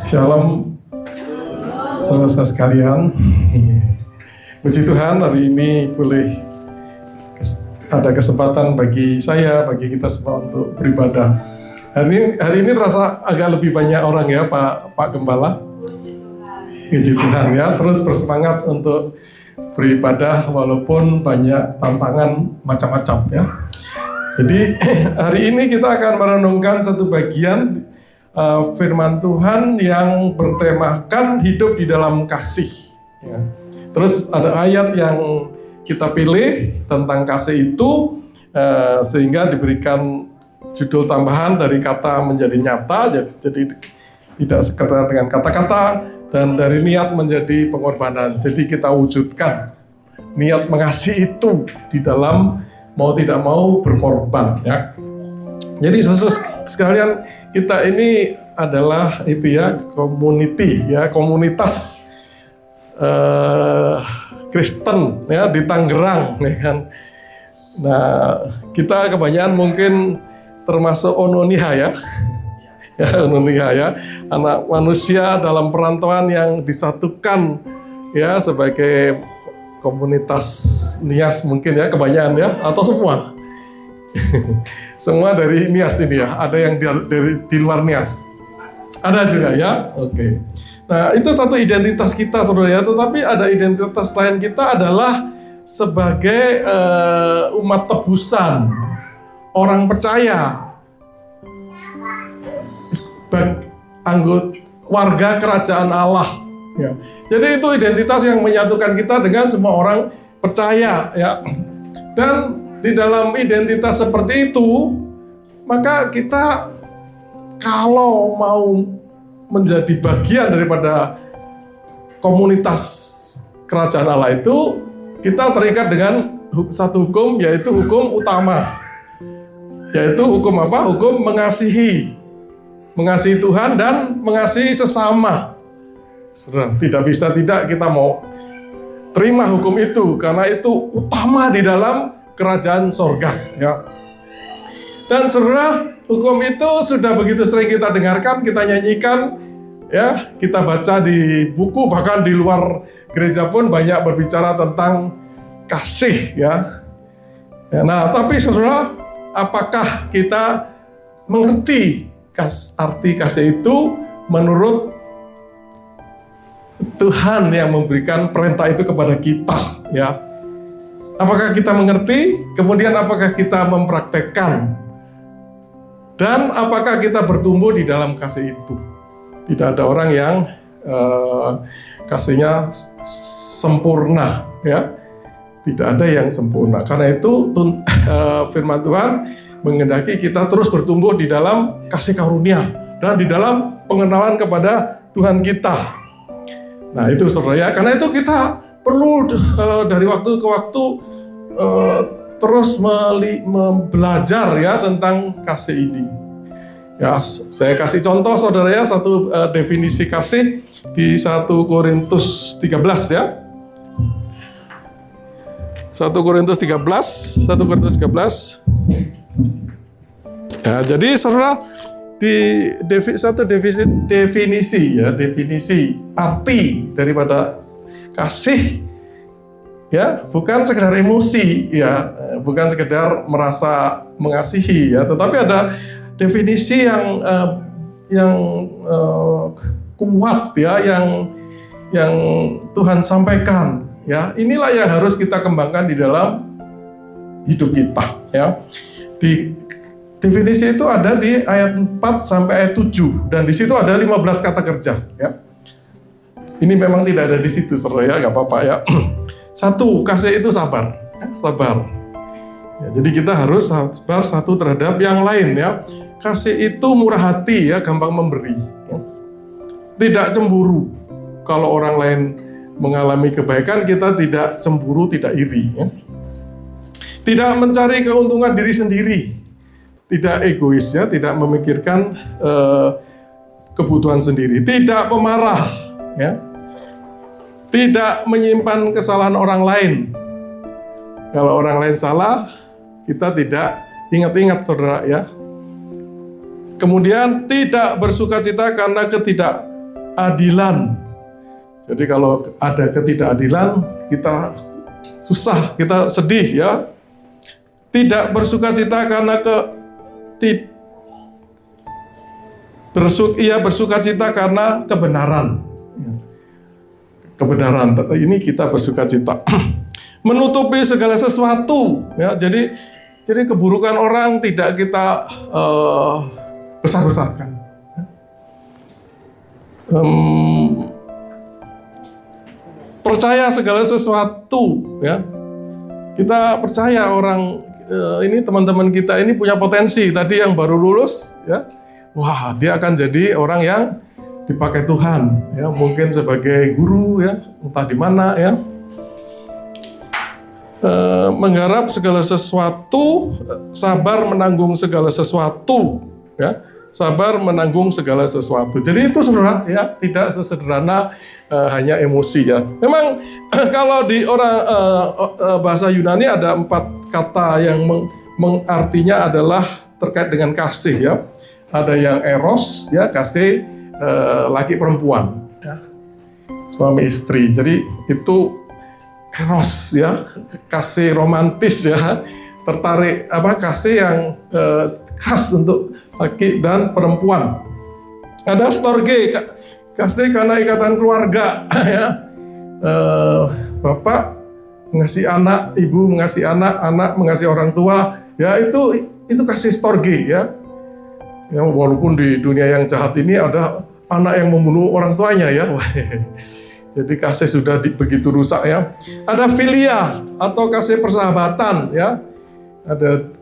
Shalom, saudara sekalian. Puji Tuhan, hari ini boleh ada kesempatan bagi saya, bagi kita semua untuk beribadah. Hari ini terasa agak lebih banyak orang ya, Pak Gembala. Puji Tuhan ya, terus bersemangat untuk beribadah walaupun banyak tantangan macam-macam ya. Jadi hari ini kita akan merenungkan satu bagian firman Tuhan yang bertemakan hidup di dalam kasih. Ya. Terus ada ayat yang kita pilih tentang kasih itu, sehingga diberikan judul tambahan dari kata menjadi nyata, jadi tidak sekedar dengan kata-kata, dan dari niat menjadi pengorbanan. Jadi kita wujudkan niat mengasihi itu di dalam mau tidak mau berkorban. Ya. Jadi saudara sekalian, kita ini adalah itu ya, community ya, komunitas Kristen ya di Tangerang ya kan. Nah, kita kebanyakan mungkin termasuk Ononiha ya. Ya, Ononiha ya, anak manusia dalam perantauan yang disatukan ya sebagai komunitas Nias mungkin ya, kebanyakan ya, atau semua. Semua dari Nias ini ya, ada yang di luar Nias. Ada juga ya, oke. Nah itu satu identitas kita saudara ya, tetapi ada identitas lain kita adalah sebagai umat tebusan, orang percaya, anggota warga kerajaan Allah. Ya. Jadi itu identitas yang menyatukan kita dengan semua orang percaya ya. Dan di dalam identitas seperti itu, maka kita kalau mau menjadi bagian daripada komunitas kerajaan Allah itu, kita terikat dengan satu hukum, yaitu hukum utama. Yaitu hukum apa? Hukum mengasihi. Mengasihi Tuhan dan mengasihi sesama. Saudara, tidak bisa tidak kita mau terima hukum itu, karena itu utama di dalam kerajaan sorga ya. Dan saudara, hukum itu sudah begitu sering kita dengarkan, kita nyanyikan ya, kita baca di buku, bahkan di luar gereja pun banyak berbicara tentang kasih ya. Nah, tapi saudara, apakah kita mengerti arti kasih itu menurut Tuhan yang memberikan perintah itu kepada kita ya? Apakah kita mengerti? Kemudian apakah kita mempraktekkan? Dan apakah kita bertumbuh di dalam kasih itu? Tidak ada orang yang kasihnya sempurna, ya. Tidak ada yang sempurna. Karena itu firman Tuhan menghendaki kita terus bertumbuh di dalam kasih karunia dan di dalam pengenalan kepada Tuhan kita. Nah itu saudara ya. Karena itu kita perlu dari waktu ke waktu terus belajar ya tentang kasih ini. Ya, saya kasih contoh saudara ya, satu definisi kasih di 1 Korintus 13 ya. 1 Korintus 13. Ya, jadi saudara di definisi arti daripada kasih ya, bukan sekedar emosi ya, bukan sekedar merasa mengasihi ya, tetapi ada definisi yang kuat ya, yang Tuhan sampaikan ya. Inilah yang harus kita kembangkan di dalam hidup kita ya. Di definisi itu ada di ayat 4 sampai ayat 7, dan di situ ada 15 kata kerja ya. Ini memang tidak ada di situ saudara ya, nggak apa-apa ya. Satu, kasih itu sabar, sabar. Ya, jadi kita harus sabar satu terhadap yang lain ya. Kasih itu murah hati ya, gampang memberi. Ya. Tidak cemburu. Kalau orang lain mengalami kebaikan, kita tidak cemburu, tidak iri. Ya. Tidak mencari keuntungan diri sendiri, tidak egois ya, tidak memikirkan kebutuhan sendiri, tidak pemarah, ya. Tidak menyimpan kesalahan orang lain. Kalau orang lain salah, kita tidak ingat-ingat saudara ya. Kemudian tidak bersukacita karena ketidakadilan. Jadi kalau ada ketidakadilan, kita susah, kita sedih ya. Tidak bersukacita karena bersukacita karena kebenaran. Kebenaran, ini kita bersukacita. Menutupi segala sesuatu, ya. Jadi keburukan orang tidak kita besar-besarkan. Percaya segala sesuatu, ya. Kita percaya orang ini teman-teman kita ini punya potensi. Tadi yang baru lulus, ya, wah dia akan jadi orang yang dipakai Tuhan, ya, mungkin sebagai guru, ya, entah di mana, ya. Menggarap segala sesuatu, sabar menanggung segala sesuatu, ya, sabar menanggung segala sesuatu. Jadi itu saudara, ya, tidak sesederhana hanya emosi, ya. Memang kalau di bahasa Yunani ada 4 kata yang artinya adalah terkait dengan kasih, ya. Ada yang eros, ya, kasih laki perempuan, ya, suami istri. Jadi itu eros, ya, kasih romantis, ya, tertarik, kasih yang khas untuk laki dan perempuan. Ada storge, kasih karena ikatan keluarga, ya. Bapak mengasihi anak, ibu mengasihi anak, anak mengasihi orang tua, ya, itu kasih storge, ya. Ya, walaupun di dunia yang jahat ini ada anak yang membunuh orang tuanya, ya. Jadi kasih sudah begitu rusak, ya. Ada filia atau kasih persahabatan, ya. Ada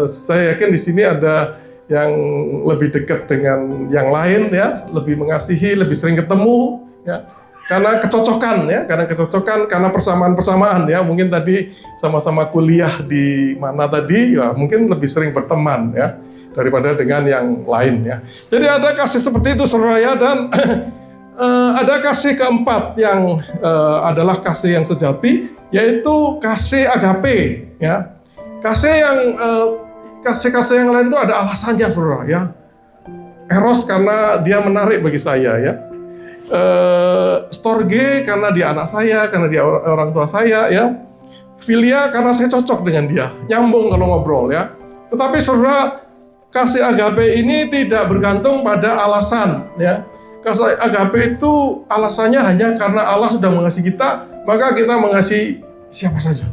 saya yakin di sini ada yang lebih dekat dengan yang lain, ya, lebih mengasihi, lebih sering ketemu, ya. Karena kecocokan, ya, karena persamaan-persamaan, ya. Mungkin tadi sama-sama kuliah di mana tadi, ya, mungkin lebih sering berteman, ya, daripada dengan yang lain, ya. Jadi ada kasih seperti itu, saudara, ya. Dan ada kasih keempat yang adalah kasih yang sejati, yaitu kasih agape, ya. Kasih yang lain itu ada alasannya, saudara, ya. Eros karena dia menarik bagi saya, ya. Storge karena dia anak saya, karena dia orang tua saya, ya. Filia karena saya cocok dengan dia, nyambung kalau ngobrol, ya. Tetapi saudara, kasih agape ini tidak bergantung pada alasan, ya. Kasih agape itu alasannya hanya karena Allah sudah mengasihi kita, maka kita mengasihi siapa saja.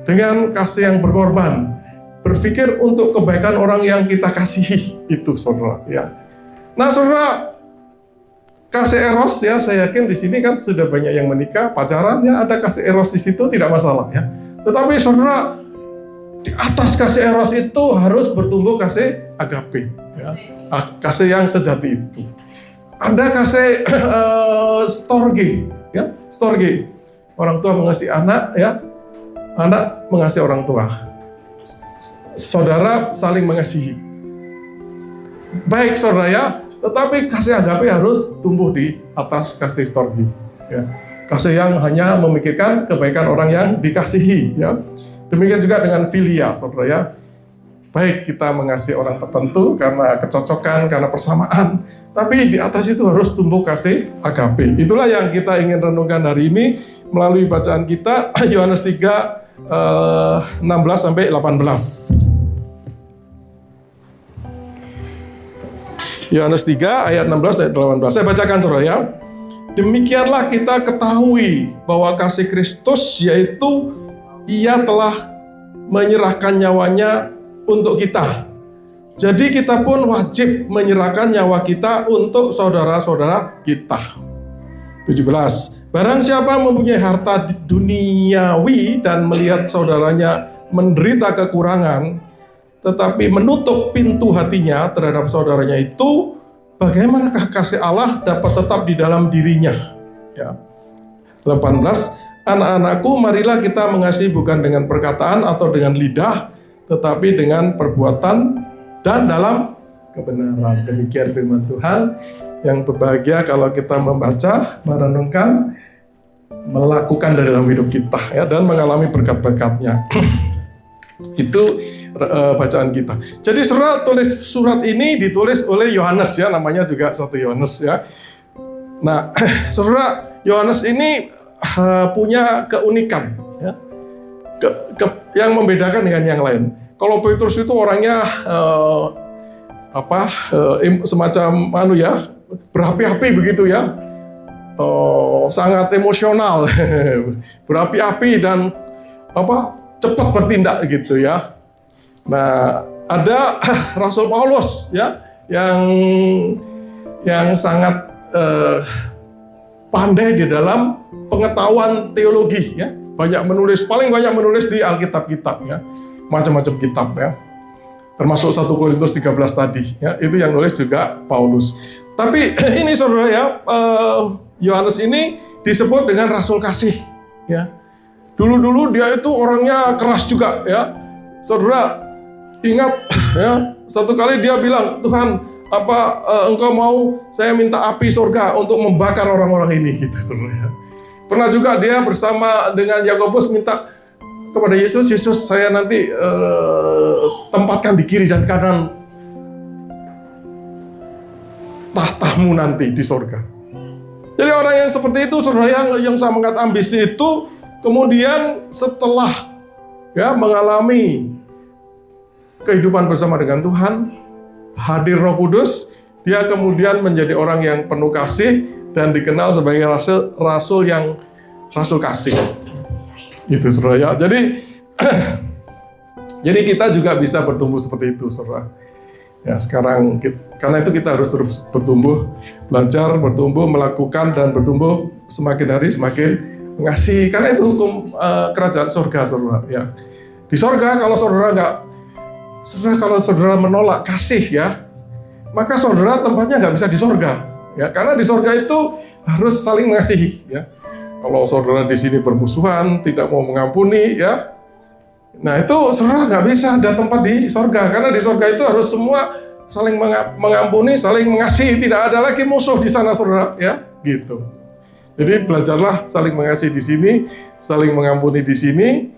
Dengan kasih yang berkorban, berpikir untuk kebaikan orang yang kita kasihi, itu saudara, ya. Nah, saudara, kasih eros, ya, saya yakin di sini kan sudah banyak yang menikah, pacaran, ya, ada kasih eros di situ tidak masalah, ya. Tetapi saudara, di atas kasih eros itu harus bertumbuh kasih agape, ya. Kasih yang sejati itu. Ada kasih storge, ya, storge. Orang tua mengasihi anak, ya. Anak mengasihi orang tua. Saudara saling mengasihi. Baik, saudara, ya. Tetapi kasih agape harus tumbuh di atas kasih storge, ya. Kasih yang hanya memikirkan kebaikan orang yang dikasihi, ya. Demikian juga dengan filia, saudara, ya. Baik kita mengasihi orang tertentu karena kecocokan, karena persamaan, tapi di atas itu harus tumbuh kasih agape. Itulah yang kita ingin renungkan hari ini melalui bacaan kita Yohanes 3 16 sampai 18. Yohanes 3 ayat 16 ayat 18. Saya bacakan, saudara, ya. Demikianlah kita ketahui bahwa kasih Kristus, yaitu Ia telah menyerahkan nyawanya untuk kita. Jadi kita pun wajib menyerahkan nyawa kita untuk saudara-saudara kita. 17. Barang siapa mempunyai harta duniawi dan melihat saudaranya menderita kekurangan, tetapi menutup pintu hatinya terhadap saudaranya itu, bagaimanakah kasih Allah dapat tetap di dalam dirinya? Ya. 18. Anak-anakku, marilah kita mengasihi bukan dengan perkataan atau dengan lidah, tetapi dengan perbuatan dan dalam kebenaran. Demikian firman Tuhan yang berbahagia kalau kita membaca, merenungkan, melakukan dari dalam hidup kita, ya, dan mengalami berkat-berkatnya. Itu bacaan kita. Jadi surat ini ditulis oleh Yohanes ya, namanya juga 1 Yohanes ya. Nah, saudara, Yohanes ini punya keunikan ya, yang membedakan dengan yang lain. Kalau Petrus itu orangnya semacam berapi-api begitu ya, sangat emosional, berapi-api dan cepat bertindak gitu ya. Nah, ada Rasul Paulus ya, yang sangat pandai di dalam pengetahuan teologi ya, paling banyak menulis di Alkitab ya, macam-macam kitab ya, termasuk 1 Korintus 13 tadi ya, itu yang nulis juga Paulus. Tapi ini saudara ya, Yohanes ini disebut dengan rasul kasih ya. Dulu dia itu orangnya keras juga ya, saudara ingat ya, satu kali dia bilang, Tuhan, engkau mau saya minta api surga untuk membakar orang-orang ini gitu saudara. Pernah juga dia bersama dengan Yakobus minta kepada Yesus, saya nanti tempatkan di kiri dan kanan tahtamu nanti di surga. Jadi orang yang seperti itu saudara, yang sangat ambisi itu, kemudian setelah ya mengalami kehidupan bersama dengan Tuhan, hadir Roh Kudus, dia kemudian menjadi orang yang penuh kasih dan dikenal sebagai rasul kasih. Itu saudara ya. Jadi kita juga bisa bertumbuh seperti itu saudara. Ya, sekarang karena itu kita harus terus bertumbuh, belajar, bertumbuh, melakukan dan bertumbuh semakin hari semakin mengasihi. Karena itu hukum kerajaan surga saudara ya. Di surga kalau saudara menolak kasih ya, maka saudara tempatnya nggak bisa di surga ya, karena di surga itu harus saling mengasihi ya. Kalau saudara di sini bermusuhan, tidak mau mengampuni ya, nah itu saudara nggak bisa ada tempat di surga, karena di surga itu harus semua saling mengampuni, saling mengasihi, tidak ada lagi musuh di sana saudara ya, gitu. Jadi belajarlah saling mengasihi di sini, saling mengampuni di sini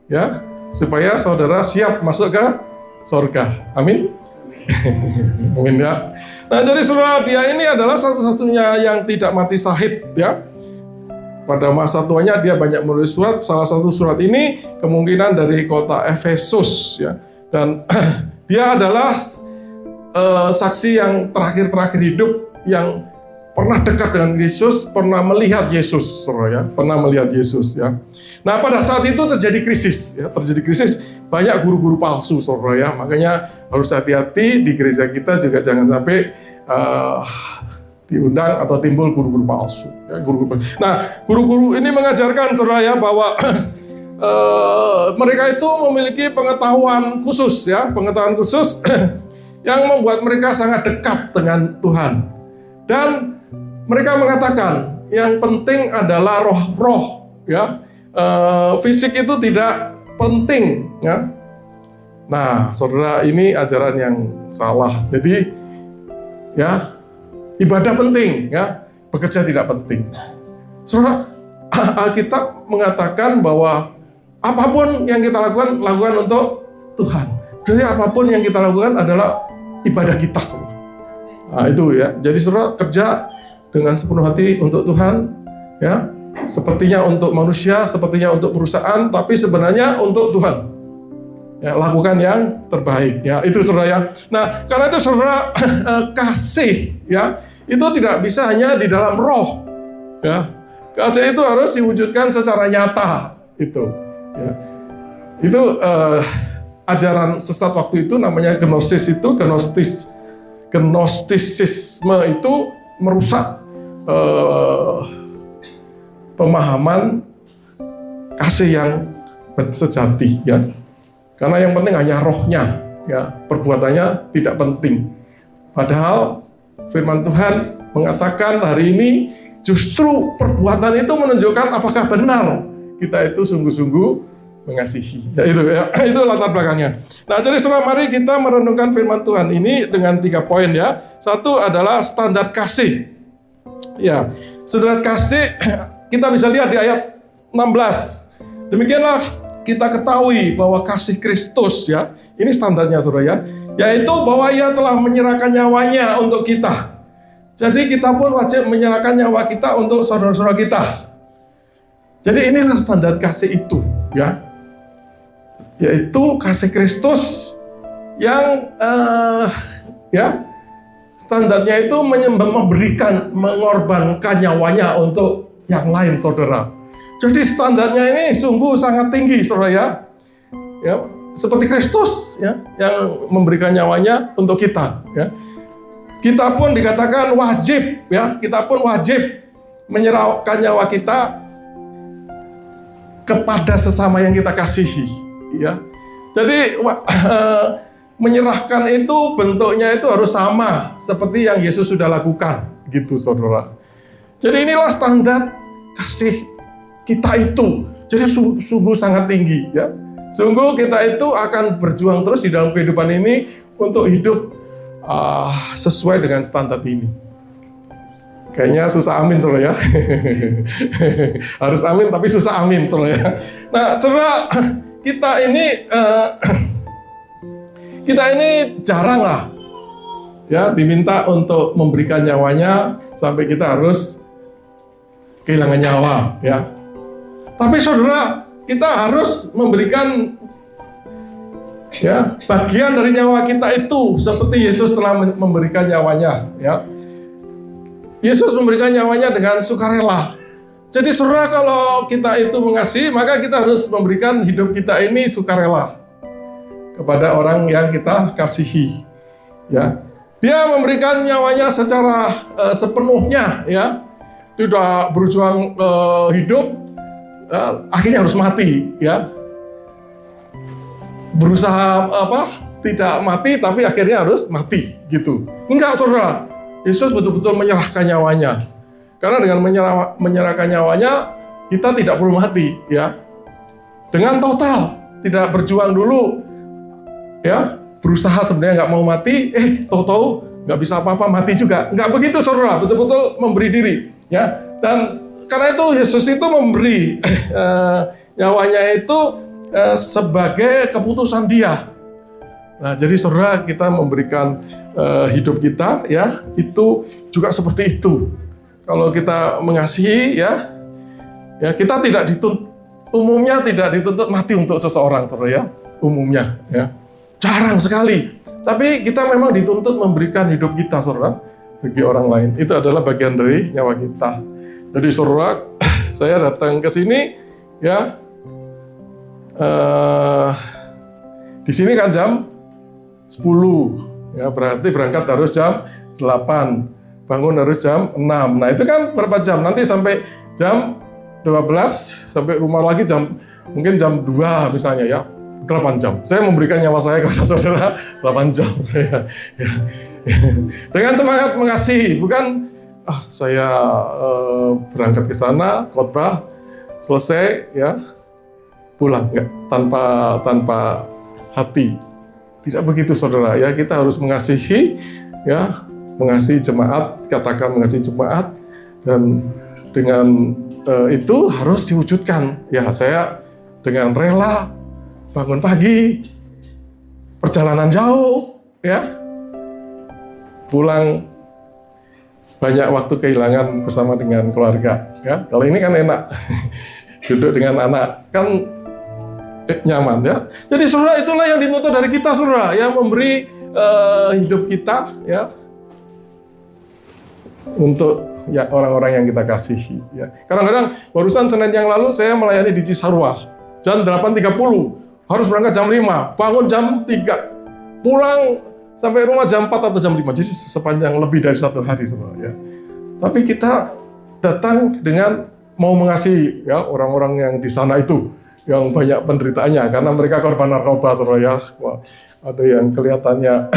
ya, supaya saudara siap masuk ke surga. Amin. Amin ya. Nah, jadi saudara, dia ini adalah satu-satunya yang tidak mati syahid ya. Pada masa tuanya dia banyak menulis surat. Salah satu surat ini kemungkinan dari kota Efesus ya. Dan dia adalah saksi yang terakhir hidup yang pernah dekat dengan Yesus, pernah melihat Yesus, saudara ya, pernah melihat Yesus ya. Nah, pada saat itu terjadi krisis, banyak guru-guru palsu, saudara ya. Makanya harus hati-hati di gereja kita juga jangan sampai diundang atau timbul guru-guru palsu. Ya, Nah, guru-guru ini mengajarkan, saudara ya, bahwa mereka itu memiliki pengetahuan khusus yang membuat mereka sangat dekat dengan Tuhan. Dan mereka mengatakan yang penting adalah roh-roh ya, fisik itu tidak penting ya. Nah, saudara, ini ajaran yang salah. Jadi ya, ibadah penting ya, bekerja tidak penting. Saudara, Alkitab mengatakan bahwa apapun yang kita lakukan untuk Tuhan. Jadi apapun yang kita lakukan adalah ibadah kita, saudara. Nah, itu ya. Jadi saudara kerja dengan sepenuh hati untuk Tuhan, ya, sepertinya untuk manusia, sepertinya untuk perusahaan, tapi sebenarnya untuk Tuhan. Ya, lakukan yang terbaik, ya, itu saudara ya. Nah, karena itu saudara kasih, ya, itu tidak bisa hanya di dalam roh, ya. Kasih itu harus diwujudkan secara nyata, itu. Ya. Itu ajaran sesat waktu itu namanya gnostisisme itu merusak pemahaman kasih yang sejati ya, karena yang penting hanya rohnya ya, perbuatannya tidak penting. Padahal firman Tuhan mengatakan hari ini justru perbuatan itu menunjukkan apakah benar kita itu sungguh-sungguh mengasihi. Ya, itu latar belakangnya. Nah, jadi mari kita merenungkan firman Tuhan ini dengan 3 poin ya. Satu adalah standar kasih. Ya, standar kasih kita bisa lihat di ayat 16. Demikianlah kita ketahui bahwa kasih Kristus ya, ini standarnya saudara ya, yaitu bahwa Ia telah menyerahkan nyawanya untuk kita. Jadi kita pun wajib menyerahkan nyawa kita untuk saudara-saudara kita. Jadi inilah standar kasih itu ya, yaitu kasih Kristus yang ya standarnya itu memberikan, mengorbankan nyawanya untuk yang lain, saudara. Jadi standarnya ini sungguh sangat tinggi, saudara ya, seperti Kristus ya, yang memberikan nyawanya untuk kita. Ya. Kita pun dikatakan wajib, ya, kita pun wajib menyerahkan nyawa kita kepada sesama yang kita kasihi. Ya. Jadi menyerahkan itu bentuknya itu harus sama seperti yang Yesus sudah lakukan, gitu, saudara. Jadi inilah standar kasih kita itu. Jadi sungguh sangat tinggi, ya. Sungguh kita itu akan berjuang terus di dalam kehidupan ini untuk hidup sesuai dengan standar ini. Kayaknya susah amin, saudara ya. Harus amin tapi susah amin, saudara ya. Nah, saudara, kita ini jarang lah ya diminta untuk memberikan nyawanya sampai kita harus kehilangan nyawa ya. Tapi saudara, kita harus memberikan ya bagian dari nyawa kita itu seperti Yesus telah memberikan nyawanya ya. Yesus memberikan nyawanya dengan sukarela. Jadi saudara, kalau kita itu mengasihi, maka kita harus memberikan hidup kita ini sukarela kepada orang yang kita kasihi ya. Dia memberikan nyawanya secara sepenuhnya ya. Tidak berjuang hidup akhirnya harus mati ya. Berusaha tidak mati tapi akhirnya harus mati gitu. Enggak, saudara. Yesus betul-betul menyerahkan nyawanya. Karena dengan menyerahkan nyawanya kita tidak perlu mati ya. Dengan total, tidak berjuang dulu ya, berusaha sebenarnya nggak mau mati, tahu-tahu nggak bisa apa-apa, mati juga. Nggak begitu, saudara. Betul-betul memberi diri ya. Dan karena itu Yesus itu memberi nyawanya itu sebagai keputusan Dia. Nah, jadi saudara, kita memberikan hidup kita ya, itu juga seperti itu. Kalau kita mengasihi ya kita tidak umumnya tidak dituntut mati untuk seseorang, saudara ya, umumnya ya. Jarang sekali. Tapi kita memang dituntut memberikan hidup kita, saudara, bagi orang lain. Itu adalah bagian dari nyawa kita. Jadi saudara, saya datang ke sini ya, di sini kan jam 10 ya, berarti berangkat harus jam 8, bangun harus jam 6. Nah itu kan berapa jam? Nanti sampai jam 12, sampai rumah lagi mungkin jam 2 misalnya ya, 8 jam. Saya memberikan nyawa saya kepada saudara 8 jam. Ya. Dengan semangat mengasihi, bukan saya berangkat ke sana, khotbah, selesai, ya, pulang, enggak, tanpa hati. Tidak begitu, saudara. Ya, kita harus mengasihi, ya, mengasihi jemaat, katakan mengasihi jemaat, dan dengan itu harus diwujudkan. Ya, saya dengan rela bangun pagi, perjalanan jauh, ya, pulang. Banyak waktu kehilangan bersama dengan keluarga. Ya. Kalau ini kan enak, duduk dengan anak, kan nyaman. Ya. Jadi saudara, itulah yang dituntut dari kita, saudara, yang memberi hidup kita ya untuk ya orang-orang yang kita kasihi. Ya. Kadang-kadang barusan Senin yang lalu saya melayani di Cisarua, jam 8.30, harus berangkat jam 5, bangun jam 3, pulang sampai rumah jam 4 atau jam 5, jadi sepanjang lebih dari 1 hari, saudara ya. Tapi kita datang dengan mau mengasihi ya orang-orang yang di sana itu, yang banyak penderitaannya, karena mereka korban narkoba, saudara ya. Wah, ada yang kelihatannya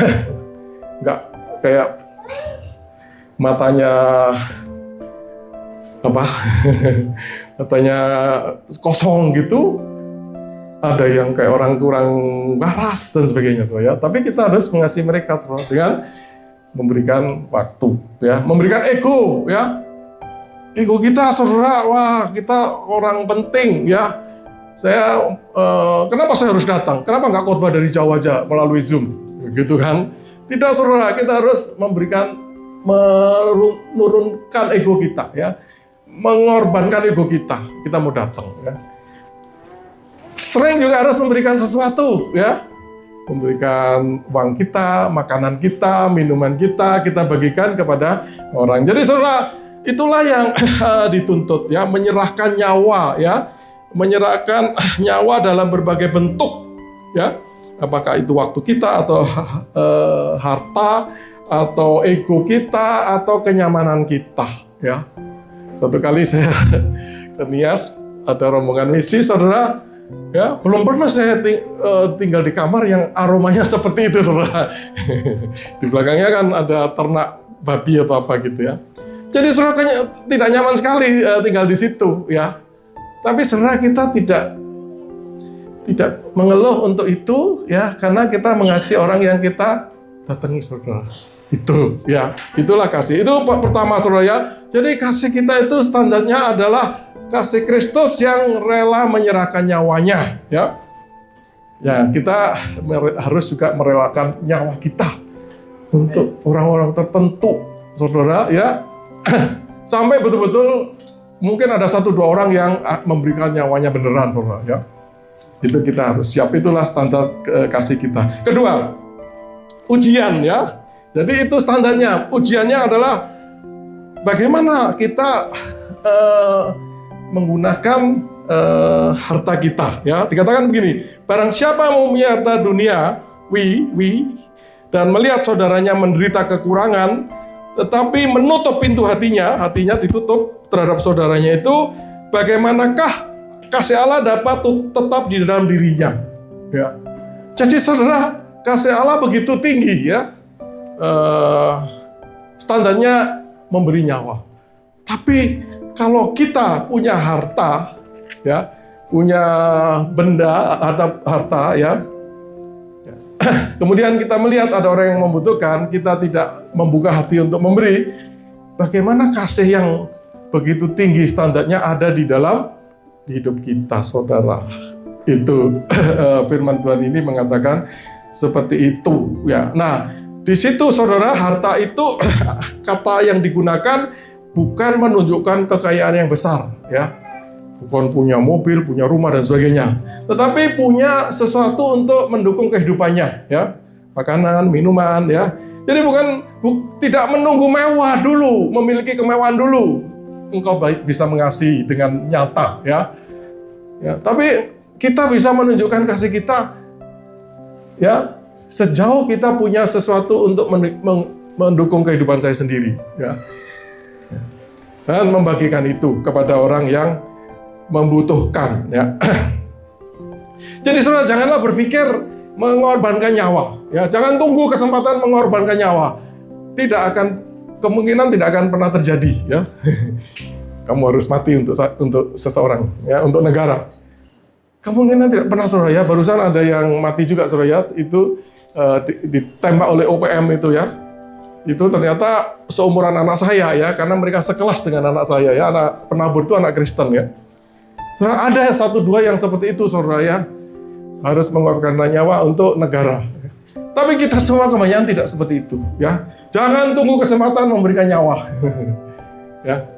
nggak kayak matanya matanya kosong gitu. Ada yang kayak orang kurang waras dan sebagainya, saudara. Tapi kita harus mengasihi mereka, saudara, dengan memberikan waktu, ya, memberikan ego, ya, ego kita, saudara. Wah, kita orang penting, ya. Kenapa saya harus datang? Kenapa nggak khotbah dari jauh aja melalui Zoom? Gitu kan? Tidak, saudara, kita harus menurunkan ego kita, ya, mengorbankan ego kita. Kita mau datang, ya. Sering juga harus memberikan sesuatu, ya, memberikan uang kita, makanan kita, minuman kita bagikan kepada orang. Jadi, saudara, itulah yang dituntut, ya, menyerahkan nyawa, ya. Menyerahkan nyawa dalam berbagai bentuk, ya, apakah itu waktu kita atau harta atau ego kita atau kenyamanan kita, ya. Satu kali saya ke Nias, ada rombongan misi, saudara, ya, belum pernah saya tinggal di kamar yang aromanya seperti itu, saudara. Di belakangnya kan ada ternak babi atau apa gitu, ya. Jadi saudara tidak nyaman sekali tinggal di situ, ya. Tapi saudara, kita tidak mengeluh untuk itu, ya, karena kita mengasihi orang yang kita datangi, saudara. Itu, ya, itulah kasih. Itu pertama, saudara, ya. Jadi kasih kita itu standarnya adalah kasih Kristus yang rela menyerahkan nyawanya, ya. Ya, kita harus juga merelakan nyawa kita untuk orang-orang tertentu, saudara, ya. Sampai betul-betul mungkin ada 1-2 orang yang memberikan nyawanya beneran, saudara, ya. Itu kita harus siap, itulah standar kasih kita. Kedua, ujian, ya. Jadi itu standarnya. Ujiannya adalah bagaimana kita menggunakan harta kita, ya. Dikatakan begini, barang siapa mempunyai harta dunia, dan melihat saudaranya menderita kekurangan, tetapi menutup pintu hatinya ditutup terhadap saudaranya itu, bagaimanakah kasih Allah dapat tetap di dalam dirinya, ya. Jadi saudara, kasih Allah begitu tinggi, ya. Standarnya memberi nyawa. Tapi kalau kita punya harta, ya, punya benda, harta, ya, kemudian kita melihat ada orang yang membutuhkan, kita tidak membuka hati untuk memberi, bagaimana kasih yang begitu tinggi standarnya ada di dalam hidup kita, saudara. Itu firman Tuhan ini mengatakan seperti itu, ya. Nah, di situ, saudara, harta itu kata yang digunakan bukan menunjukkan kekayaan yang besar, ya. Bukan punya mobil, punya rumah dan sebagainya, tetapi punya sesuatu untuk mendukung kehidupannya, ya. Makanan, minuman, ya. Jadi tidak menunggu mewah dulu, memiliki kemewahan dulu, engkau bisa mengasihi dengan nyata, ya. Ya, tapi kita bisa menunjukkan kasih kita, ya, sejauh kita punya sesuatu untuk mendukung kehidupan saya sendiri, ya. Dan membagikan itu kepada orang yang membutuhkan, ya. Jadi saudara, janganlah berpikir mengorbankan nyawa, ya. Jangan tunggu kesempatan mengorbankan nyawa. Kemungkinan tidak akan pernah terjadi, ya. Kamu harus mati untuk seseorang, ya, untuk negara. Kemungkinan tidak pernah, saudara, ya. Barusan ada yang mati juga, saudara, ya. Itu ditembak oleh OPM itu, ya. Itu ternyata seumuran anak saya, ya, karena mereka sekelas dengan anak saya, ya. Anak penabur itu anak Kristen, ya. Saudara, ada 1-2 yang seperti itu, saudara, ya. Harus mengorbankan nyawa untuk negara. Tapi kita semua kebanyakan tidak seperti itu, ya. Jangan tunggu kesempatan memberikan nyawa. Ya.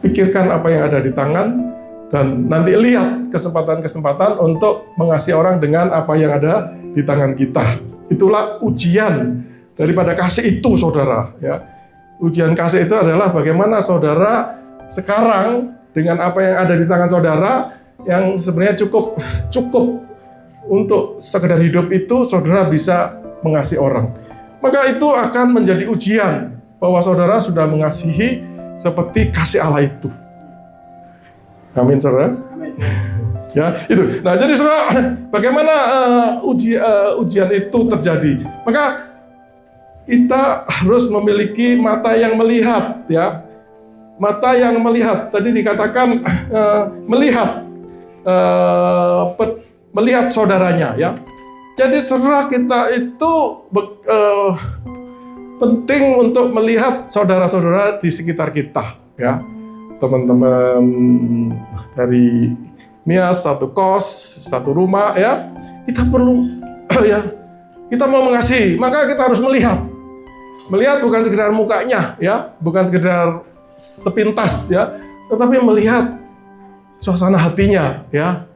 Pikirkan apa yang ada di tangan, dan nanti lihat kesempatan-kesempatan untuk mengasihi orang dengan apa yang ada di tangan kita. Itulah ujian daripada kasih itu, saudara, ya. Ujian kasih itu adalah bagaimana saudara sekarang dengan apa yang ada di tangan saudara, yang sebenarnya cukup untuk sekedar hidup itu, saudara bisa mengasihi orang. Maka itu akan menjadi ujian bahwa saudara sudah mengasihi seperti kasih Allah itu. Amin, saudara. Amin. Ya, itu. Nah, jadi saudara, bagaimana ujian itu terjadi? Maka kita harus memiliki mata yang melihat, ya. Mata yang melihat. Tadi dikatakan melihat saudaranya, ya. Jadi saudara, kita itu penting untuk melihat saudara-saudara di sekitar kita, ya. Teman-teman dari nias, satu kos, satu rumah, ya. Kita perlu ya, kita mau mengasihi, maka kita harus melihat. Melihat bukan sekedar mukanya, ya, bukan sekedar sepintas, ya, tetapi melihat suasana hatinya, ya,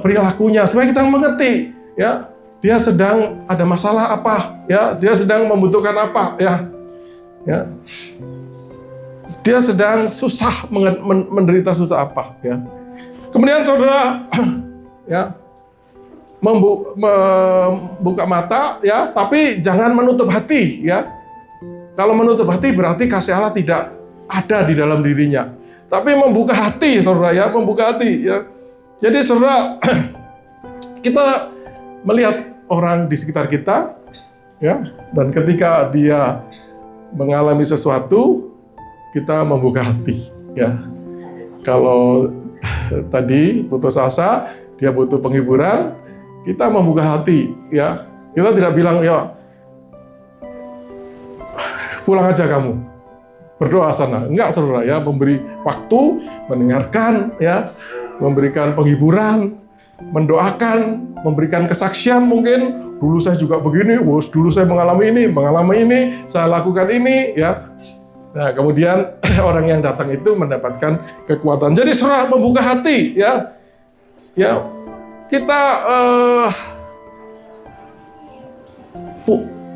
perilakunya, supaya kita mengerti, ya, dia sedang ada masalah apa, ya, dia sedang membutuhkan apa, ya, ya, dia sedang susah menderita susah apa, ya. Kemudian saudara, ya, membuka mata, ya, tapi jangan menutup hati, ya. Kalau menutup hati berarti kasih Allah tidak ada di dalam dirinya. Tapi membuka hati, saudara, ya, membuka hati, ya. Jadi saudara, kita melihat orang di sekitar kita, ya, dan ketika dia mengalami sesuatu, kita membuka hati, ya. Kalau tadi putus asa, dia butuh penghiburan, kita membuka hati, ya. Kita tidak bilang, ya, pulang aja kamu, berdoa sana. Enggak, saudara, ya, memberi waktu, mendengarkan, ya, memberikan penghiburan, mendoakan, memberikan kesaksian mungkin. Dulu saya juga begini, dulu saya mengalami ini, saya lakukan ini, ya. Nah, kemudian orang yang datang itu mendapatkan kekuatan. Jadi saudara membuka hati, ya, ya, kita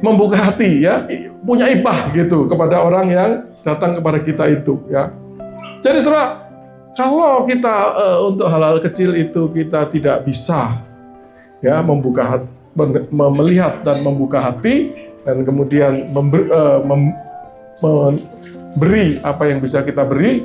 membuka hati, ya, punya ibah gitu kepada orang yang datang kepada kita itu, ya. Jadi saudara, kalau kita untuk hal-hal kecil itu kita tidak bisa, ya, membuka hati, melihat dan membuka hati, dan kemudian beri apa yang bisa kita beri,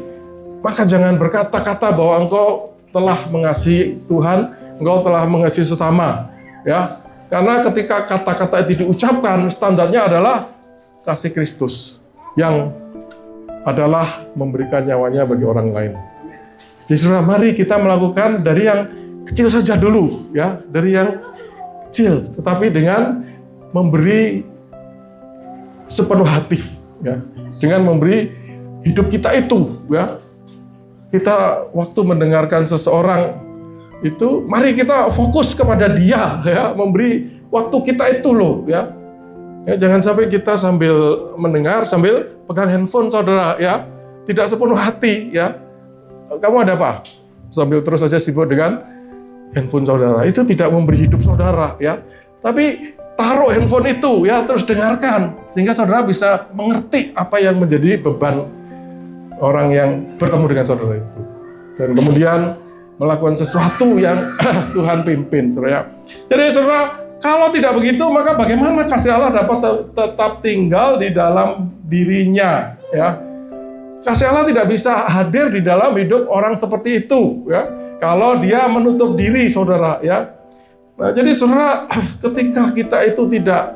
maka jangan berkata-kata bahwa engkau telah mengasihi Tuhan, engkau telah mengasihi sesama, ya. Karena ketika kata-kata itu diucapkan, standarnya adalah kasih Kristus yang adalah memberikan nyawanya bagi orang lain. Jadi saudara, mari kita melakukan dari yang kecil saja dulu, ya, dari yang kecil, tetapi dengan memberi sepenuh hati, ya, dengan memberi hidup kita itu, ya. Kita waktu mendengarkan seseorang itu, mari kita fokus kepada dia, ya, memberi waktu kita itu loh, ya. Ya, jangan sampai kita sambil mendengar sambil pegang handphone, saudara, ya, tidak sepenuh hati, ya. Kamu ada apa? Sambil terus saja sibuk dengan handphone saudara, itu tidak memberi hidup saudara, ya. Tapi taruh handphone itu, ya, terus dengarkan, sehingga saudara bisa mengerti apa yang menjadi beban orang yang bertemu dengan saudara itu. Dan kemudian melakukan sesuatu yang Tuhan pimpin, saudara. Jadi saudara, kalau tidak begitu, maka bagaimana kasih Allah dapat tetap tinggal di dalam dirinya, ya. Kasih Allah tidak bisa hadir di dalam hidup orang seperti itu, ya, kalau dia menutup diri, saudara, ya. Nah, jadi saudara, ketika kita itu tidak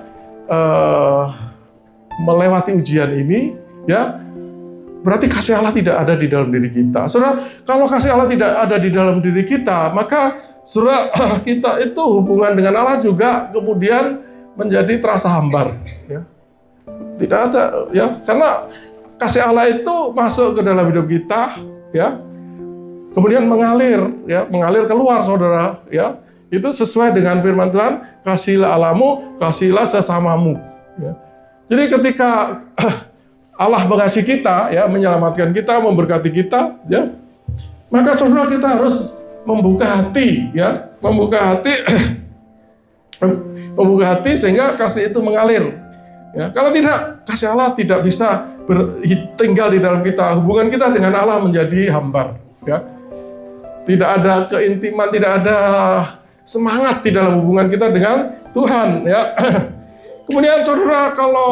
melewati ujian ini, ya, berarti kasih Allah tidak ada di dalam diri kita. Saudara, kalau kasih Allah tidak ada di dalam diri kita, maka saudara, kita itu hubungan dengan Allah juga kemudian menjadi terasa hambar, ya. Tidak ada, ya, karena kasih Allah itu masuk ke dalam hidup kita, ya, kemudian mengalir, ya, mengalir keluar, saudara, ya. Itu sesuai dengan firman Tuhan, kasihilah Allahmu, kasihilah sesamamu, ya. Jadi ketika Allah mengasihi kita, ya, menyelamatkan kita, memberkati kita, ya, maka saudara kita harus membuka hati, ya, membuka hati sehingga kasih itu mengalir. Ya, kalau tidak, kasih Allah tidak bisa tinggal di dalam kita. Hubungan kita dengan Allah menjadi hambar, ya. Tidak ada keintiman, tidak ada semangat di dalam hubungan kita dengan Tuhan, ya. Kemudian saudara, kalau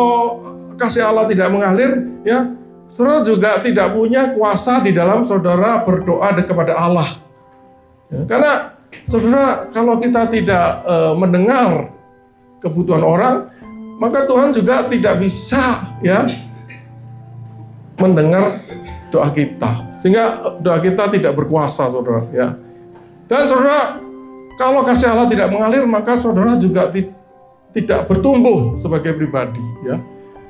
kasih Allah tidak mengalir, ya, saudara juga tidak punya kuasa di dalam saudara berdoa kepada Allah. Ya, karena saudara, kalau kita tidak mendengar kebutuhan orang, maka Tuhan juga tidak bisa, ya, mendengar doa kita, sehingga doa kita tidak berkuasa, saudara, ya. Dan saudara, kalau kasih Allah tidak mengalir, maka saudara juga tidak bertumbuh sebagai pribadi, ya.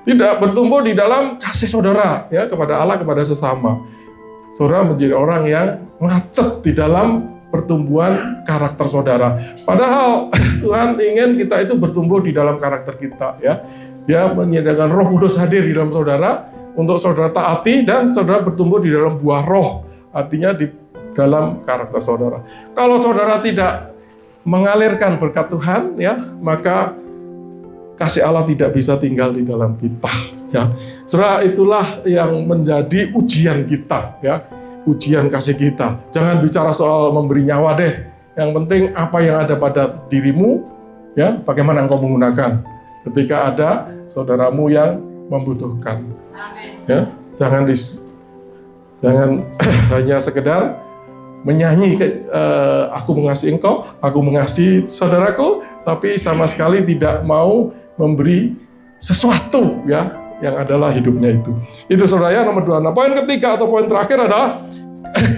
Tidak bertumbuh di dalam kasih saudara, ya, kepada Allah, kepada sesama. saudara menjadi orang yang macet di dalam pertumbuhan karakter saudara. Padahal Tuhan ingin kita itu bertumbuh di dalam karakter kita, ya. Dia menyediakan Roh Kudus hadir di dalam saudara untuk saudara taati dan saudara bertumbuh di dalam buah roh, artinya di dalam karakter saudara. Kalau saudara tidak mengalirkan berkat Tuhan, ya, maka kasih Allah tidak bisa tinggal di dalam kita, ya. Saudara, itulah yang menjadi ujian kita, ya. Ujian kasih kita. Jangan bicara soal memberi nyawa deh. Yang penting apa yang ada pada dirimu, ya, bagaimana engkau menggunakan ketika ada saudaramu yang membutuhkan. Ya, jangan hanya sekedar menyanyi aku mengasihi engkau, aku mengasihi saudaraku, tapi sama sekali tidak mau memberi sesuatu, ya, yang adalah hidupnya itu. Itu saudara ya, nomor 2. Nah, poin ketiga atau poin terakhir adalah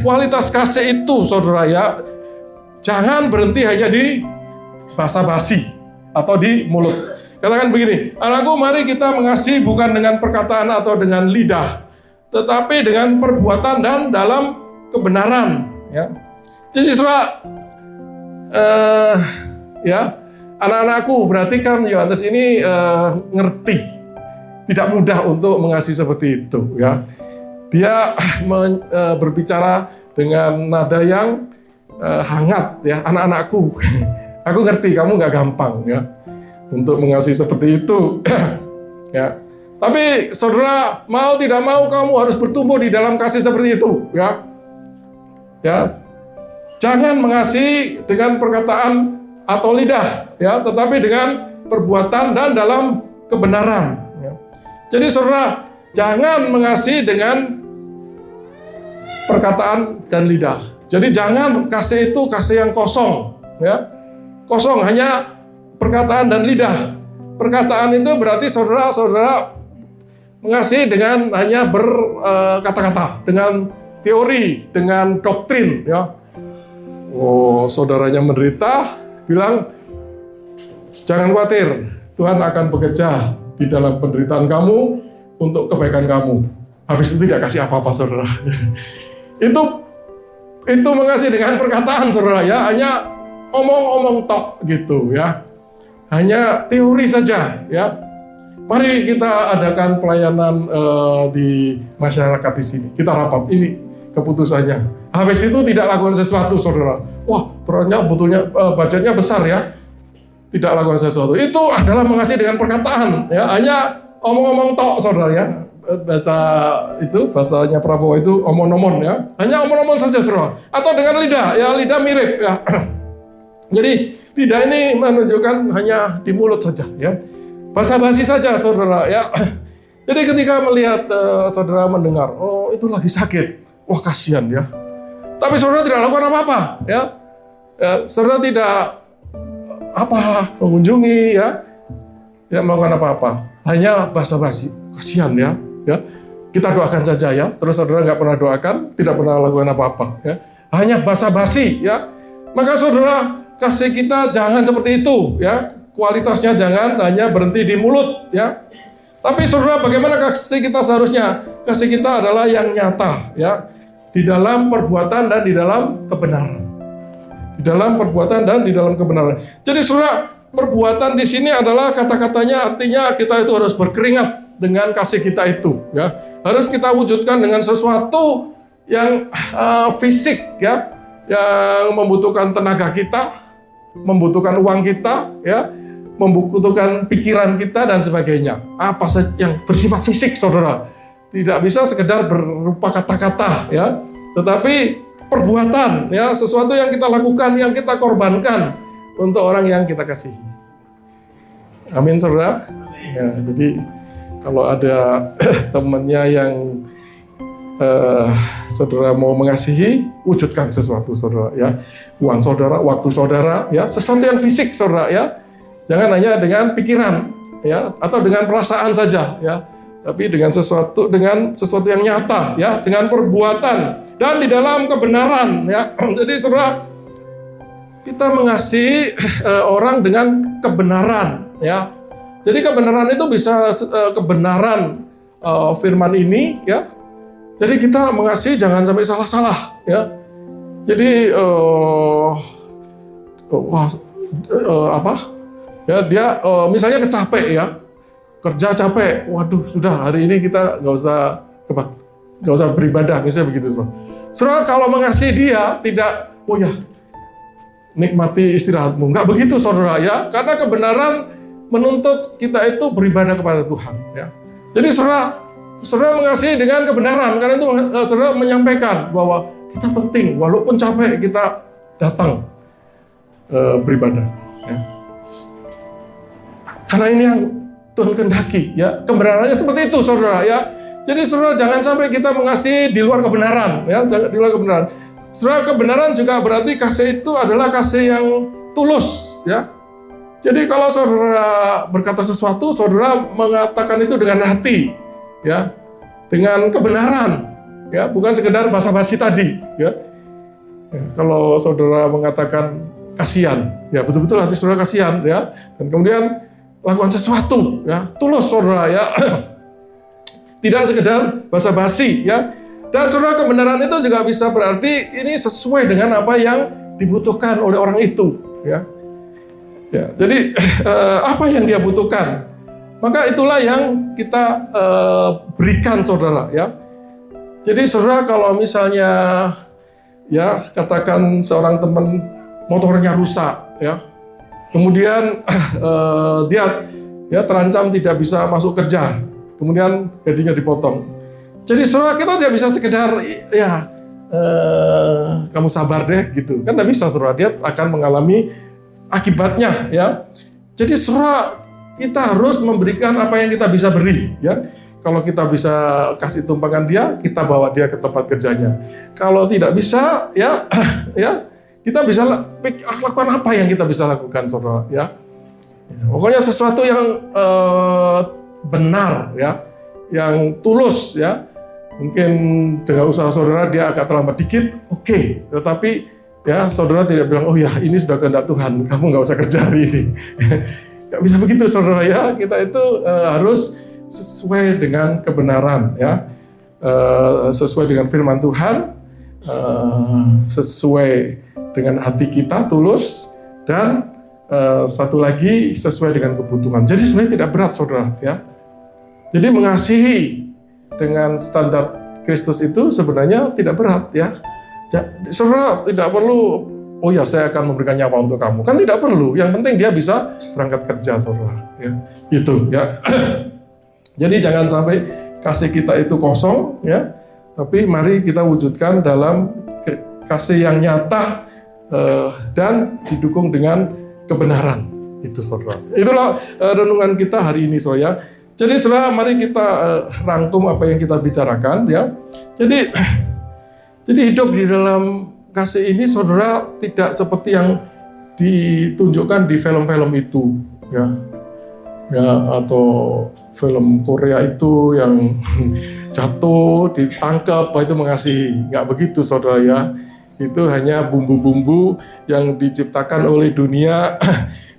kualitas kasih itu, saudara ya, jangan berhenti hanya di basa-basi atau di mulut. Katakan begini, anakku, mari kita mengasihi bukan dengan perkataan atau dengan lidah, tetapi dengan perbuatan dan dalam kebenaran, ya. Jadi saudara, ya, anak-anakku, berarti kan Yohanes ini ngerti. Tidak mudah untuk mengasihi seperti itu, ya. Dia berbicara dengan nada yang hangat, ya. Anak-anakku, aku ngerti kamu nggak gampang, ya, untuk mengasihi seperti itu, ya. Tapi saudara, mau tidak mau kamu harus bertumbuh di dalam kasih seperti itu, ya. Ya, jangan mengasihi dengan perkataan atau lidah, ya, tetapi dengan perbuatan dan dalam kebenaran. Jadi saudara, jangan mengasihi dengan perkataan dan lidah. Jadi jangan kasih itu kasih yang kosong, ya. Kosong, hanya perkataan dan lidah. Perkataan itu berarti saudara mengasihi dengan hanya berkata-kata, dengan teori, dengan doktrin, ya. Oh, saudaranya menderita, bilang jangan khawatir, Tuhan akan bekerja di dalam penderitaan kamu untuk kebaikan kamu. Habis itu tidak kasih apa-apa, saudara. itu mengasihi dengan perkataan, saudara, ya, hanya omong-omong tok gitu, ya. Hanya teori saja, ya. Mari kita adakan pelayanan di masyarakat di sini. Kita rapat, ini keputusannya. Habis itu tidak lakukan sesuatu, saudara. Wah, ternyata budgetnya besar, ya. Tidak lakukan sesuatu. Itu adalah mengasihi dengan perkataan, ya, hanya omong-omong tok, saudara, ya. Bahasanya Prabowo itu omong-omong, ya. Hanya omong-omong saja, saudara. Atau dengan lidah, ya, lidah mirip, ya. Jadi lidah ini menunjukkan hanya di mulut saja, ya. Basa-basi saja, saudara, ya. Jadi ketika melihat saudara mendengar, oh itu lagi sakit, wah kasihan, ya. Tapi saudara tidak lakukan apa-apa, ya. Saudara tidak mengunjungi, ya, tidak melakukan apa-apa, hanya basa-basi, kasihan, ya, kita doakan saja, ya. Terus saudara nggak pernah doakan, tidak pernah lakukan apa-apa, ya, hanya basa-basi, ya. Maka saudara, kasih kita jangan seperti itu, ya. Kualitasnya jangan hanya berhenti di mulut, ya. Tapi saudara, bagaimana kasih kita seharusnya? Kasih kita adalah yang nyata, ya, di dalam perbuatan dan di dalam kebenaran. Di dalam perbuatan dan di dalam kebenaran. Jadi saudara, perbuatan di sini adalah kata-katanya, artinya kita itu harus berkeringat dengan kasih kita itu, ya. Harus kita wujudkan dengan sesuatu yang fisik, ya, yang membutuhkan tenaga kita, membutuhkan uang kita, ya, membutuhkan pikiran kita dan sebagainya. Apa saja yang bersifat fisik, saudara. Tidak bisa sekedar berupa kata-kata, ya, tetapi perbuatan, ya, sesuatu yang kita lakukan, yang kita korbankan untuk orang yang kita kasihi. Amin, saudara. Ya, jadi kalau ada temannya yang saudara mau mengasihi, wujudkan sesuatu, saudara, ya. Uang saudara, waktu saudara, ya, sesuatu yang fisik, saudara, ya. Jangan hanya dengan pikiran, ya, atau dengan perasaan saja, ya. Tapi dengan sesuatu yang nyata, ya, dengan perbuatan dan di dalam kebenaran, ya. Jadi saudara, kita mengasihi orang dengan kebenaran, ya. Jadi kebenaran itu bisa kebenaran firman ini, ya, Jadi kita mengasihi jangan sampai salah-salah, ya. Jadi ya dia misalnya kecapek ya, kerja capek, waduh sudah hari ini kita nggak usah beribadah, misalnya begitu. Saudara kalau mengasihi dia tidak, oh ya nikmati istirahatmu, nggak begitu saudara ya, karena kebenaran menuntut kita itu beribadah kepada Tuhan ya. Jadi saudara mengasihi dengan kebenaran, karena itu saudara menyampaikan bahwa kita penting, walaupun capek kita datang beribadah ya. Karena ini yang Tuhan kehendaki ya, kebenarannya seperti itu saudara ya. Jadi saudara jangan sampai kita mengasihi di luar kebenaran ya, di luar kebenaran. Saudara, kebenaran juga berarti kasih itu adalah kasih yang tulus ya. Jadi kalau saudara berkata sesuatu, saudara mengatakan itu dengan hati ya, dengan kebenaran ya, bukan sekedar basa-basi tadi ya. Kalau saudara mengatakan kasihan ya, betul-betul hati saudara kasihan ya, dan kemudian lakukan sesuatu ya, tulus saudara ya. Tidak sekedar basa-basi ya. Dan saudara, kebenaran itu juga bisa berarti ini sesuai dengan apa yang dibutuhkan oleh orang itu ya. Ya, jadi apa yang dia butuhkan, maka itulah yang kita berikan saudara ya. Jadi saudara, kalau misalnya ya katakan seorang teman motornya rusak ya, kemudian dia terancam tidak bisa masuk kerja, kemudian gajinya dipotong. Jadi saudara, kita tidak bisa sekedar ya kamu sabar deh gitu, kan tidak bisa saudara, dia akan mengalami akibatnya ya. Jadi saudara, kita harus memberikan apa yang kita bisa beri ya. Kalau kita bisa kasih tumpangan dia, kita bawa dia ke tempat kerjanya. Kalau tidak bisa ya kita bisa lakukan apa yang kita bisa lakukan saudara ya. Pokoknya sesuatu yang benar ya, yang tulus ya. Mungkin dengan usaha saudara dia agak terlambat dikit, oke. Tetapi ya saudara tidak bilang, oh ya ini sudah kehendak Tuhan, kamu nggak usah kerja hari ini. Nggak bisa begitu saudara ya. Kita itu harus sesuai dengan kebenaran ya, sesuai dengan firman Tuhan, sesuai dengan hati kita tulus, dan satu lagi sesuai dengan kebutuhan. Jadi sebenarnya tidak berat saudara ya. Jadi mengasihi dengan standar Kristus itu sebenarnya tidak berat ya. Saudara tidak perlu, oh ya saya akan memberikan nyawa untuk kamu. Kan tidak perlu, yang penting dia bisa berangkat kerja saudara ya. Itu ya. Jadi jangan sampai kasih kita itu kosong ya. Tapi mari kita wujudkan dalam kasih yang nyata dan didukung dengan kebenaran. Itu saudara. Itulah renungan kita hari ini saudara ya. Jadi saudara, mari kita rangkum apa yang kita bicarakan ya. Jadi hidup di dalam kasih ini saudara tidak seperti yang ditunjukkan di film-film itu ya. Ya, atau film Korea itu yang jatuh, ditangkap, itu mengasihi. Nggak begitu saudara ya. Itu hanya bumbu-bumbu yang diciptakan oleh dunia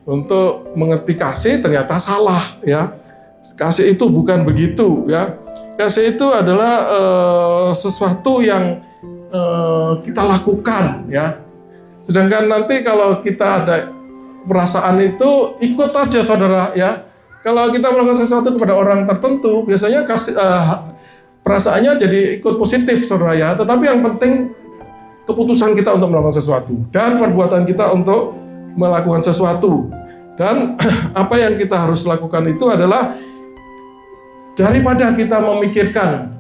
untuk mengerti kasih, ternyata salah ya. Kasih itu bukan begitu ya. Kasih itu adalah sesuatu yang kita lakukan ya. Sedangkan nanti kalau kita ada perasaan itu ikut aja saudara ya. Kalau kita melakukan sesuatu kepada orang tertentu, biasanya perasaannya jadi ikut positif saudara ya. Tetapi yang penting keputusan kita untuk melakukan sesuatu dan perbuatan kita untuk melakukan sesuatu. Dan apa yang kita harus lakukan itu adalah daripada kita memikirkan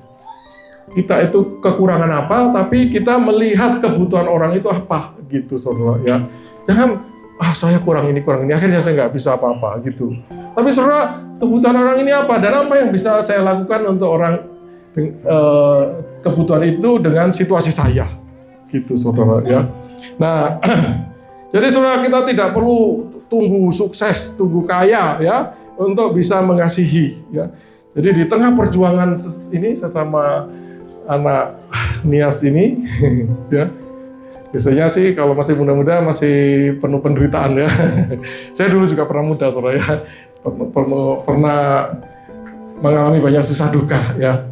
kita itu kekurangan apa, tapi kita melihat kebutuhan orang itu apa gitu saudara ya. Jangan saya kurang ini akhirnya saya nggak bisa apa-apa gitu. Tapi saudara, kebutuhan orang ini apa dan apa yang bisa saya lakukan untuk orang kebutuhan itu dengan situasi saya gitu saudara ya. Nah jadi saudara, kita tidak perlu tunggu sukses, tunggu kaya ya untuk bisa mengasihi ya. Jadi di tengah perjuangan ini sesama anak Nias ini ya. Biasanya sih kalau masih muda-muda masih penuh penderitaan ya. Saya dulu juga pernah muda saudara ya. Pernah mengalami banyak susah duka ya.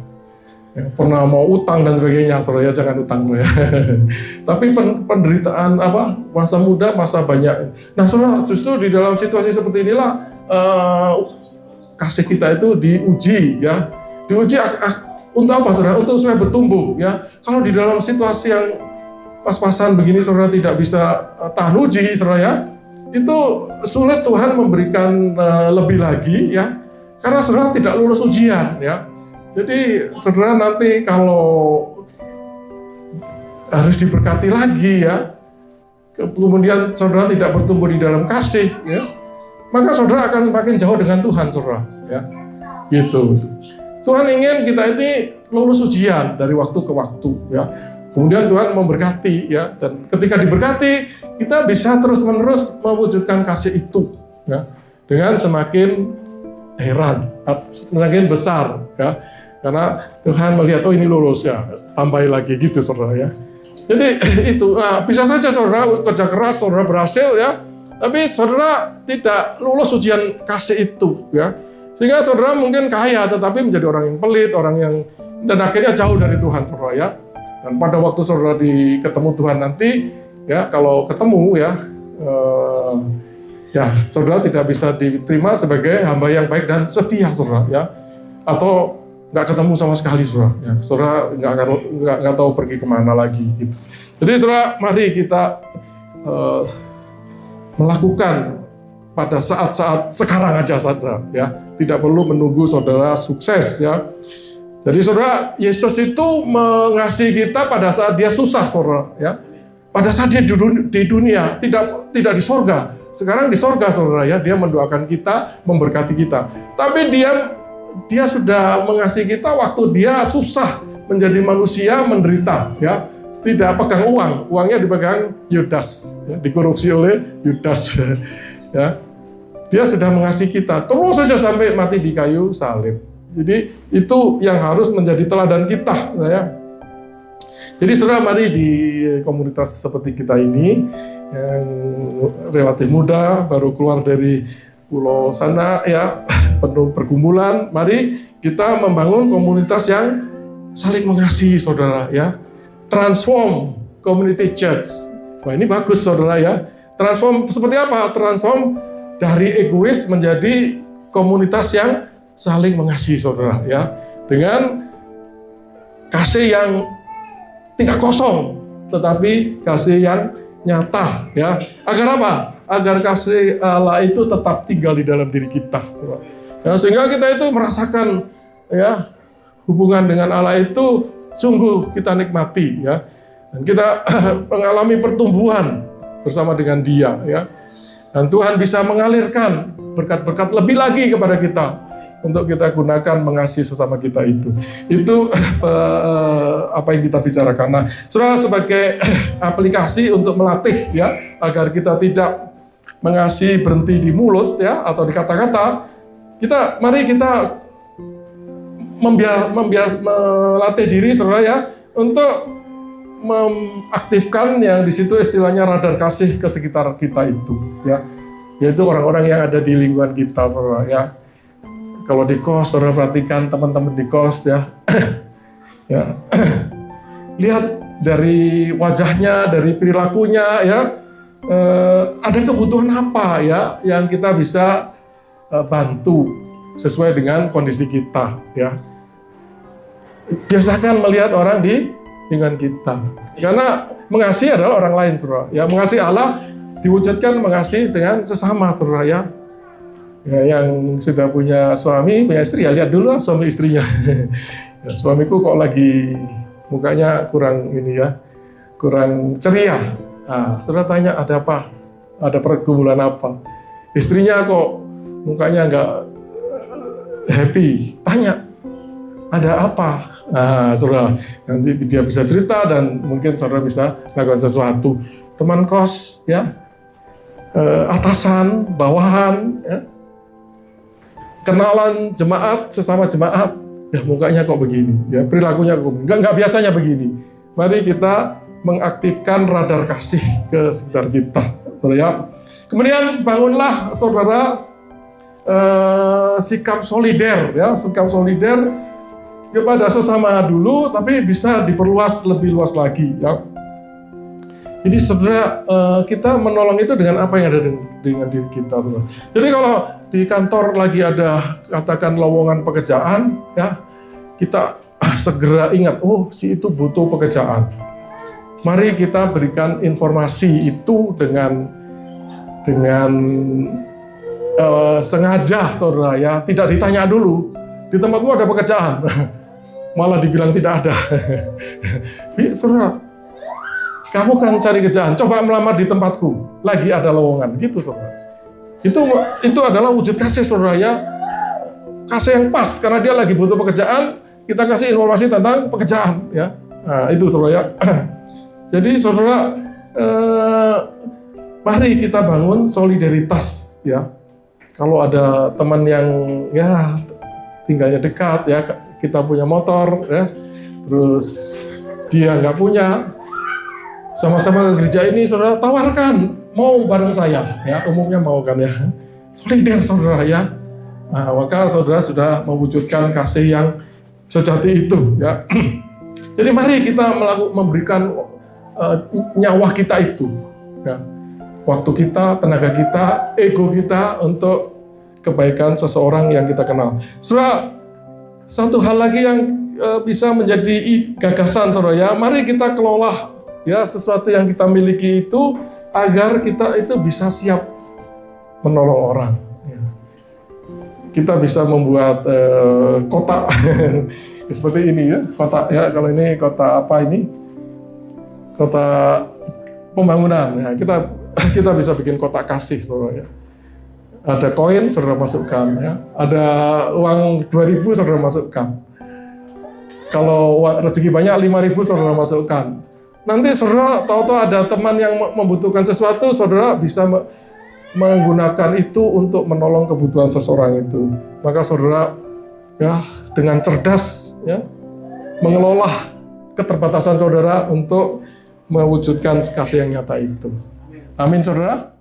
ya, pernah mau utang dan sebagainya, saudara ya, jangan utang ya. Tapi penderitaan masa muda, masa banyak. Nah, saudara, justru di dalam situasi seperti inilah kasih kita itu diuji ya. Diuji untuk apa, saudara? Untuk supaya bertumbuh ya. Kalau di dalam situasi yang pas-pasan begini, saudara tidak bisa tahan uji, saudara ya, itu sulit Tuhan memberikan lebih lagi ya. Karena saudara tidak lulus ujian ya. Jadi saudara nanti kalau harus diberkati lagi ya, kemudian saudara tidak bertumbuh di dalam kasih ya, maka saudara akan semakin jauh dengan Tuhan, saudara ya. Gitu. Tuhan ingin kita ini lulus ujian dari waktu ke waktu ya. Kemudian Tuhan memberkati ya, dan ketika diberkati kita bisa terus-menerus mewujudkan kasih itu ya, dengan semakin heran, semakin besar ya. Karena Tuhan melihat, oh ini lulus ya, tambahin lagi gitu, saudara ya. Jadi itu, bisa saja saudara kerja keras, saudara berhasil ya, tapi saudara tidak lulus ujian kasih itu ya. Sehingga saudara mungkin kaya, tetapi menjadi orang yang pelit, orang yang, dan akhirnya jauh dari Tuhan, saudara ya. Dan pada waktu saudara ketemu Tuhan nanti, ya kalau ketemu ya saudara tidak bisa diterima sebagai hamba yang baik dan setia, saudara ya. Atau nggak ketemu sama sekali, saudara. Ya, saudara nggak tahu pergi kemana lagi gitu. Jadi saudara, mari kita melakukan pada saat-saat sekarang aja, saudara. Ya, tidak perlu menunggu saudara sukses ya. Jadi saudara, Yesus itu mengasihi kita pada saat dia susah, saudara. Ya, pada saat dia di dunia, tidak di sorga. Sekarang di sorga, saudara ya, dia mendoakan kita, memberkati kita. Tapi dia sudah mengasihi kita waktu dia susah menjadi manusia, menderita ya, tidak pegang uangnya dipegang Yudas ya, dikorupsi oleh Yudas ya. Dia sudah mengasihi kita terus saja sampai mati di kayu salib. Jadi itu yang harus menjadi teladan kita ya. Jadi saudara, mari di komunitas seperti kita ini yang relatif muda, baru keluar dari pulau sana ya, penuh pergumulan, mari kita membangun komunitas yang saling mengasihi, saudara ya. Transform community church. Wah, ini bagus, saudara ya. Transform seperti apa? Transform dari egois menjadi komunitas yang saling mengasihi, saudara ya. Dengan kasih yang tidak kosong, tetapi kasih yang nyata ya. Agar apa? Agar kasih Allah itu tetap tinggal di dalam diri kita, saudara. Ya, sehingga kita itu merasakan ya, hubungan dengan Allah itu sungguh kita nikmati ya, dan kita mengalami pertumbuhan bersama dengan Dia ya, dan Tuhan bisa mengalirkan berkat-berkat lebih lagi kepada kita untuk kita gunakan mengasihi sesama kita itu apa yang kita bicarakan. Nah, saudara, sebagai aplikasi untuk melatih ya, agar kita tidak mengasihi berhenti di mulut ya, atau di kata-kata, mari kita melatih diri, saudara ya, untuk mengaktifkan yang di situ istilahnya radar kasih ke sekitar kita itu ya, yaitu orang-orang yang ada di lingkungan kita, saudara ya. Kalau di kos, saudara perhatikan teman-teman di kos ya, ya. Lihat dari wajahnya, dari perilakunya ya, ada kebutuhan apa ya yang kita bisa bantu sesuai dengan kondisi kita ya. Biasakan melihat orang di lingkungan kita, karena mengasihi adalah orang lain, saudara ya. Mengasihi Allah diwujudkan mengasihi dengan sesama, saudara ya. Ya, yang sudah punya suami, punya istri, ya lihat dulu lah suami istrinya. Ya, suamiku kok lagi mukanya kurang ini ya, kurang ceria. Nah, saudara tanya, ada apa? Ada pergumulan apa? Istrinya kok mukanya nggak happy. Tanya, ada apa? Nah, saudara, nanti dia bisa cerita dan mungkin saudara bisa lakukan sesuatu. Teman kos, ya, atasan, bawahan, ya. Kenalan jemaat, sesama jemaat, ya mukanya kok begini, ya perilakunya kok nggak biasanya begini. Mari kita mengaktifkan radar kasih ke sekitar kita, saudara ya. Kemudian bangunlah saudara sikap solider, ya, sikap solider kepada sesama dulu, tapi bisa diperluas lebih luas lagi. Ya. Jadi saudara, kita menolong itu dengan apa yang ada dengan diri kita, saudara. Jadi kalau di kantor lagi ada katakan lowongan pekerjaan, ya kita segera ingat, oh si itu butuh pekerjaan. Mari kita berikan informasi itu dengan sengaja, saudara, ya tidak ditanya dulu. Di tempatmu ada pekerjaan, malah dibilang tidak ada. Saudara, kamu kan cari kerjaan, coba melamar di tempatku, lagi ada lowongan, gitu saudara. Itu adalah wujud kasih, saudara, ya. Kasih yang pas, karena dia lagi butuh pekerjaan, kita kasih informasi tentang pekerjaan, ya. Nah, itu saudara, ya. Jadi saudara, mari kita bangun solidaritas, ya. Kalau ada teman yang ya tinggalnya dekat, ya kita punya motor, ya, terus dia nggak punya, sama-sama ke gereja ini, saudara tawarkan, mau bareng saya, ya umumnya mau kan ya, solider saudara ya. Nah, maka saudara sudah mewujudkan kasih yang sejati itu, ya. Jadi mari kita memberikan nyawa kita itu, ya. Waktu kita, tenaga kita, ego kita untuk kebaikan seseorang yang kita kenal. Saudara, satu hal lagi yang bisa menjadi gagasan, saudara, ya, mari kita kelola ya sesuatu yang kita miliki itu agar kita itu bisa siap menolong orang. Ya. Kita bisa membuat kotak seperti ini ya, kotak ya. Kalau ini kotak apa ini? Kotak pembangunan. Ya, kita bisa bikin kotak kasih, saudara, ya. Ada koin, saudara masukkan, ya. Ada uang 2.000, saudara masukkan. Kalau rezeki banyak 5.000, saudara masukkan. Nanti saudara tahu-tahu ada teman yang membutuhkan sesuatu, saudara bisa menggunakan itu untuk menolong kebutuhan seseorang itu. Maka saudara ya dengan cerdas ya mengelola keterbatasan saudara untuk mewujudkan kasih yang nyata itu. Amin, saudara.